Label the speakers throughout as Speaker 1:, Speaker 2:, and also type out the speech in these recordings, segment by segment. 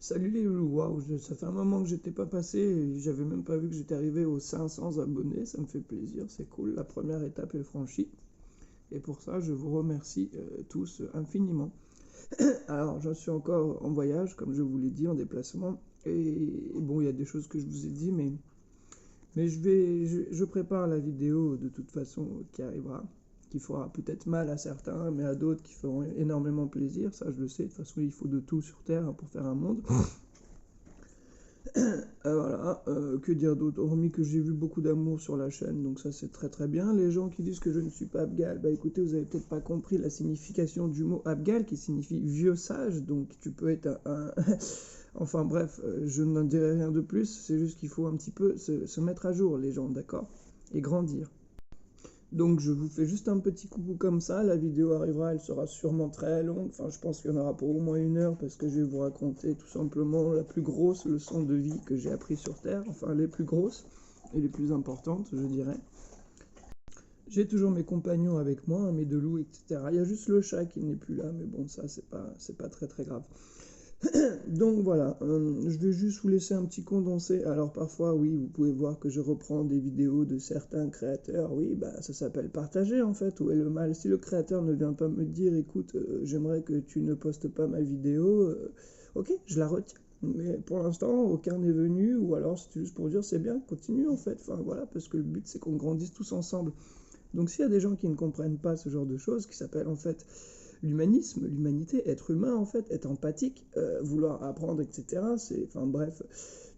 Speaker 1: Salut les loulous, waouh, ça fait un moment que j'étais pas passé, et j'avais même pas vu que j'étais arrivé aux 500 abonnés, ça me fait plaisir, c'est cool, la première étape est franchie, et pour ça je vous remercie tous infiniment. Alors je suis encore en voyage, comme je vous l'ai dit, en déplacement, et bon, il y a des choses que je vous ai dit, mais je prépare la vidéo de toute façon qui arrivera, qui fera peut-être mal à certains, mais à d'autres qui feront énormément plaisir, ça je le sais, de toute façon il faut de tout sur Terre pour faire un monde. Voilà, que dire d'autre, hormis que j'ai vu beaucoup d'amour sur la chaîne, donc ça c'est très très bien. Les gens qui disent que je ne suis pas Abgal, bah écoutez, vous avez peut-être pas compris la signification du mot Abgal, qui signifie vieux sage, donc tu peux être un... Enfin bref, je n'en dirai rien de plus, c'est juste qu'il faut un petit peu se mettre à jour, les gens, d'accord? Et grandir. Donc je vous fais juste un petit coucou comme ça, la vidéo arrivera, elle sera sûrement très longue, enfin je pense qu'il y en aura pour au moins 1 heure parce que je vais vous raconter tout simplement la plus grosse leçon de vie que j'ai appris sur Terre, enfin les plus grosses et les plus importantes je dirais. J'ai toujours mes compagnons avec moi, mes deux loups, etc. Il y a juste le chat qui n'est plus là, mais bon ça c'est pas très très grave. Donc voilà, je vais juste vous laisser un petit condensé. Alors parfois, oui, vous pouvez voir que je reprends des vidéos de certains créateurs. Oui, bah ça s'appelle partager en fait. Où est le mal? Si le créateur ne vient pas me dire, écoute, j'aimerais que tu ne postes pas ma vidéo, ok, je la retiens. Mais pour l'instant, aucun n'est venu, ou alors c'est juste pour dire c'est bien, continue en fait. Enfin voilà, parce que le but c'est qu'on grandisse tous ensemble. Donc s'il y a des gens qui ne comprennent pas ce genre de choses, qui s'appellent en fait l'humanisme, l'humanité, être humain en fait, être empathique, vouloir apprendre, etc. Enfin bref,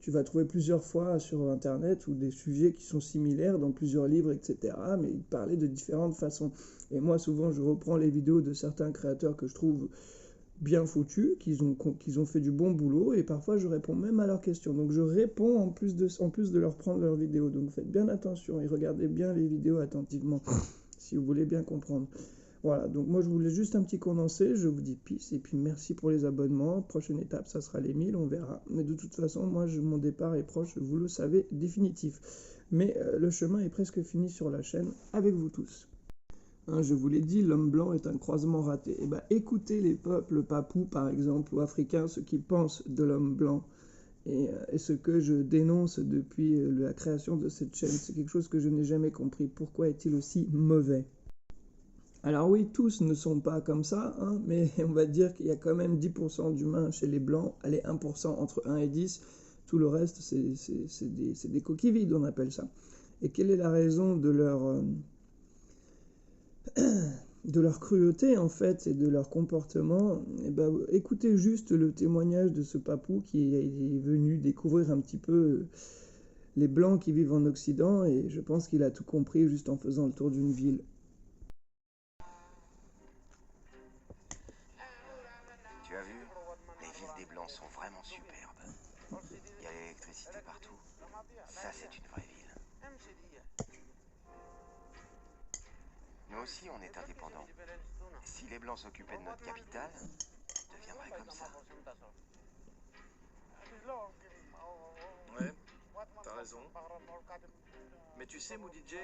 Speaker 1: tu vas trouver plusieurs fois sur internet ou des sujets qui sont similaires dans plusieurs livres, etc. Mais ils parlaient de différentes façons. Et moi souvent je reprends les vidéos de certains créateurs que je trouve bien foutus, qu'ils ont fait du bon boulot, et parfois je réponds même à leurs questions. Donc je réponds en plus de leur prendre leurs vidéos. Donc faites bien attention et regardez bien les vidéos attentivement, si vous voulez bien comprendre. Voilà, donc moi je voulais juste un petit condensé, je vous dis peace, et puis merci pour les abonnements, prochaine étape ça sera les 1000, on verra. Mais de toute façon, moi mon départ est proche, vous le savez, définitif. Mais le chemin est presque fini sur la chaîne, avec vous tous. Hein, je vous l'ai dit, l'homme blanc est un croisement raté. Et bah écoutez les peuples papous par exemple, ou africains, ce qu'ils pensent de l'homme blanc. Et ce que je dénonce depuis la création de cette chaîne, c'est quelque chose que je n'ai jamais compris. Pourquoi est-il aussi mauvais ? Alors oui, tous ne sont pas comme ça, hein, mais on va dire qu'il y a quand même 10% d'humains chez les Blancs, allez 1% entre 1 et 10, tout le reste c'est des coquilles vides, on appelle ça. Et quelle est la raison de leur cruauté en fait et de leur comportement? Eh ben, écoutez juste le témoignage de ce papou qui est venu découvrir un petit peu les Blancs qui vivent en Occident, et je pense qu'il a tout compris juste en faisant le tour d'une ville.
Speaker 2: Tu as vu? Les villes des Blancs sont vraiment superbes. Il y a l'électricité partout. Ça, c'est une vraie ville. Nous aussi, on est indépendants. Si les Blancs s'occupaient de notre capitale, on deviendrait comme ça.
Speaker 3: Ouais, t'as raison. Mais tu sais, Moody J,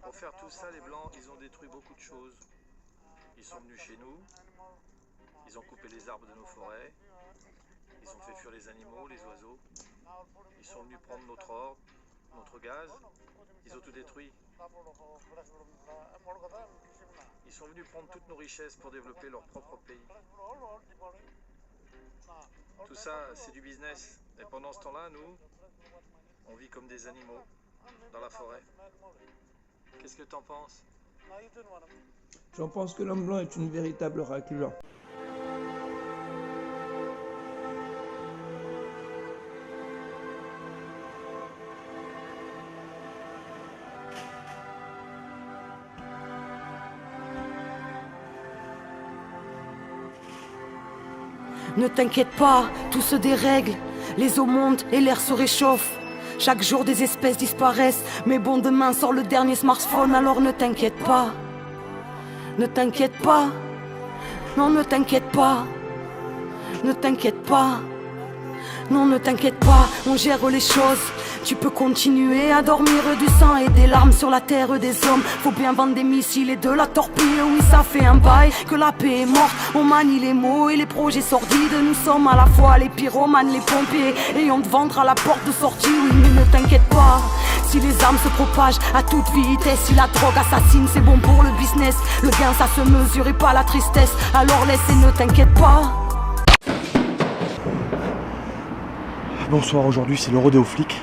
Speaker 3: pour faire tout ça, les Blancs, ils ont détruit beaucoup de choses. Ils sont venus chez nous, ils ont coupé les arbres de nos forêts, ils ont fait fuir les animaux, les oiseaux. Ils sont venus prendre notre or, notre gaz, ils ont tout détruit. Ils sont venus prendre toutes nos richesses pour développer leur propre pays. Tout ça, c'est du business. Et pendant ce temps-là, nous, on vit comme des animaux, dans la forêt. Qu'est-ce que t'en penses?
Speaker 1: J'en pense que l'homme blanc est une véritable raclure.
Speaker 4: Ne t'inquiète pas, tout se dérègle, les eaux montent et l'air se réchauffe. Chaque jour des espèces disparaissent, mais bon demain sort le dernier smartphone, alors ne t'inquiète pas. Ne t'inquiète pas, non ne t'inquiète pas, ne t'inquiète pas. Non, ne t'inquiète pas, on gère les choses. Tu peux continuer à dormir du sang et des larmes sur la terre des hommes. Faut bien vendre des missiles et de la torpille. Oui, ça fait un bail que la paix est morte. On manie les mots et les projets sordides. Nous sommes à la fois les pyromanes, les pompiers, et on te vendra à la porte de sortie. Oui, mais ne t'inquiète pas, si les armes se propagent à toute vitesse, si la drogue assassine, c'est bon pour le business. Le gain, ça se mesure et pas la tristesse. Alors laisse et ne t'inquiète pas.
Speaker 5: Bonsoir, aujourd'hui c'est le rodéo flic.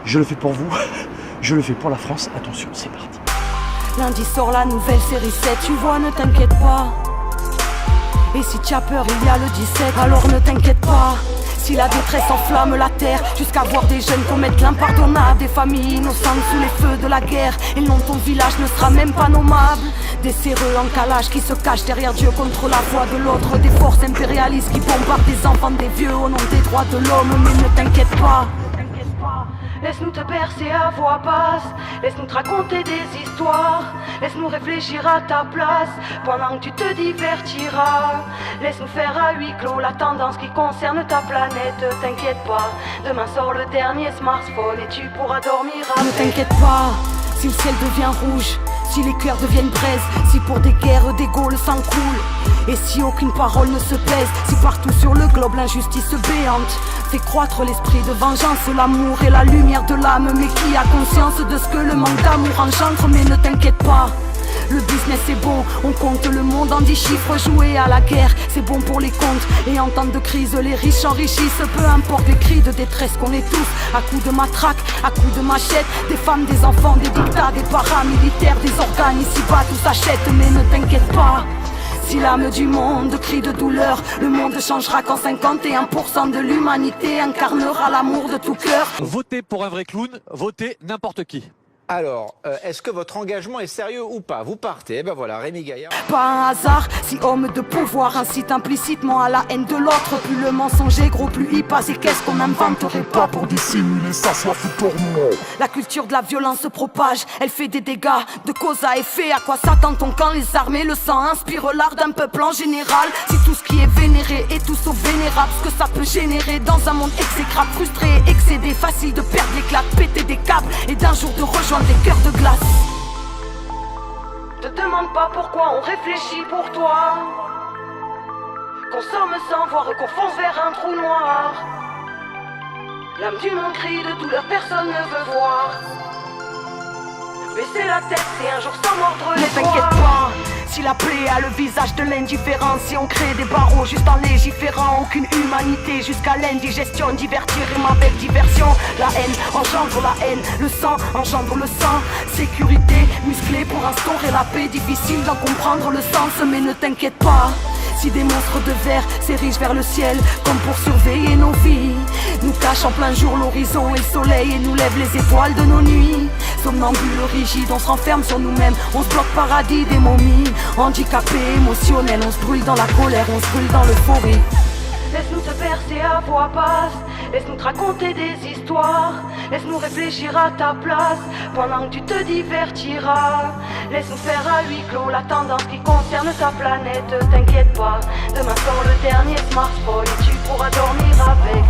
Speaker 5: Je le fais pour vous, je le fais pour la France. Attention, c'est parti.
Speaker 4: Lundi sort la nouvelle série 7, tu vois, ne t'inquiète pas. Et si tu as peur, il y a le 17, alors ne t'inquiète pas. Si la détresse enflamme la terre, jusqu'à voir des jeunes commettre l'impardonnable, des familles innocentes sous les feux de la guerre, et le nom de ton village ne sera même pas nommable. Des séreux en calage qui se cachent derrière Dieu contre la voix de l'autre, des forces impérialistes qui bombardent des enfants, des vieux au nom des droits de l'homme. Mais ne t'inquiète pas, laisse-nous te bercer à voix basse, laisse-nous te raconter des histoires, laisse-nous réfléchir à ta place, pendant que tu te divertiras. Laisse-nous faire à huis clos la tendance qui concerne ta planète. T'inquiète pas, demain sort le dernier smartphone et tu pourras dormir avec. Ne t'inquiète pas, si le ciel devient rouge, si les cœurs deviennent braise, si pour des guerres d'ego le sang coule, et si aucune parole ne se pèse, si partout sur le globe l'injustice béante fait croître l'esprit de vengeance, l'amour et la lumière de l'âme, mais qui a conscience de ce que le manque d'amour engendre. Mais ne t'inquiète pas, le business est bon, on compte le monde en 10 chiffres. Jouer à la guerre, c'est bon pour les comptes, et en temps de crise les riches s'enrichissent. Peu importe les cris de détresse qu'on étouffe, à coups de matraque, à coups de machette. Des femmes, des enfants, des dictats, des paramilitaires, des organes, ici-bas tout s'achète. Mais ne t'inquiète pas, si l'âme du monde crie de douleur, le monde changera quand 51% de l'humanité incarnera l'amour de tout cœur.
Speaker 6: Votez pour un vrai clown, votez n'importe qui.
Speaker 7: Alors, est-ce que votre engagement est sérieux ou pas? Vous partez, ben voilà, Rémi Gaillard.
Speaker 4: Pas un hasard, si homme de pouvoir incite implicitement à la haine de l'autre. Plus le mensonge est gros, plus il passe. Et qu'est-ce qu'on n'inventerait pas pour dissimuler sa soif ou tourment? La culture de la violence se propage, elle fait des dégâts de cause à effet. À quoi s'attend-on quand les armées, le sang inspire l'art d'un peuple en général? Si tout ce qui est vénéré est tout sauf vénérable, ce que ça peut générer dans un monde exécrable, frustré et excédé, facile de perdre l'éclat, de péter des câbles et d'un jour de rejoindre des cœurs de glace. Te demande pas pourquoi on réfléchit pour toi, consomme sans voir qu'on fonce vers un trou noir. L'âme du monde crie de douleur, personne ne veut voir. Baisser la tête, c'est un jour sans mordre les doigts. Ne t'inquiète pas, si la plaie a le visage de l'indifférence, si on crée des barreaux juste en légiférant, aucune humanité jusqu'à l'indigestion, divertir rime avec diversion. La haine engendre la haine, le sang engendre le sang. Sécurité musclée pour instaurer la paix, difficile d'en comprendre le sens. Mais ne t'inquiète pas, si des monstres de verre s'érigent vers le ciel comme pour surveiller nos vies, nous cachent en plein jour l'horizon et le soleil et nous lèvent les étoiles de nos nuits. Somnambules rigides, on se renferme sur nous-mêmes, on se bloque paradis des momies. Handicapés, émotionnels, on se brûle dans la colère, on se brûle dans l'euphorie. Laisse-nous te bercer à voix basse, laisse-nous te raconter des histoires, laisse-nous réfléchir à ta place, pendant que tu te divertiras. Laisse-nous faire à huis clos la tendance qui concerne ta planète. T'inquiète pas, demain sort le dernier smartphone et tu pourras dormir avec.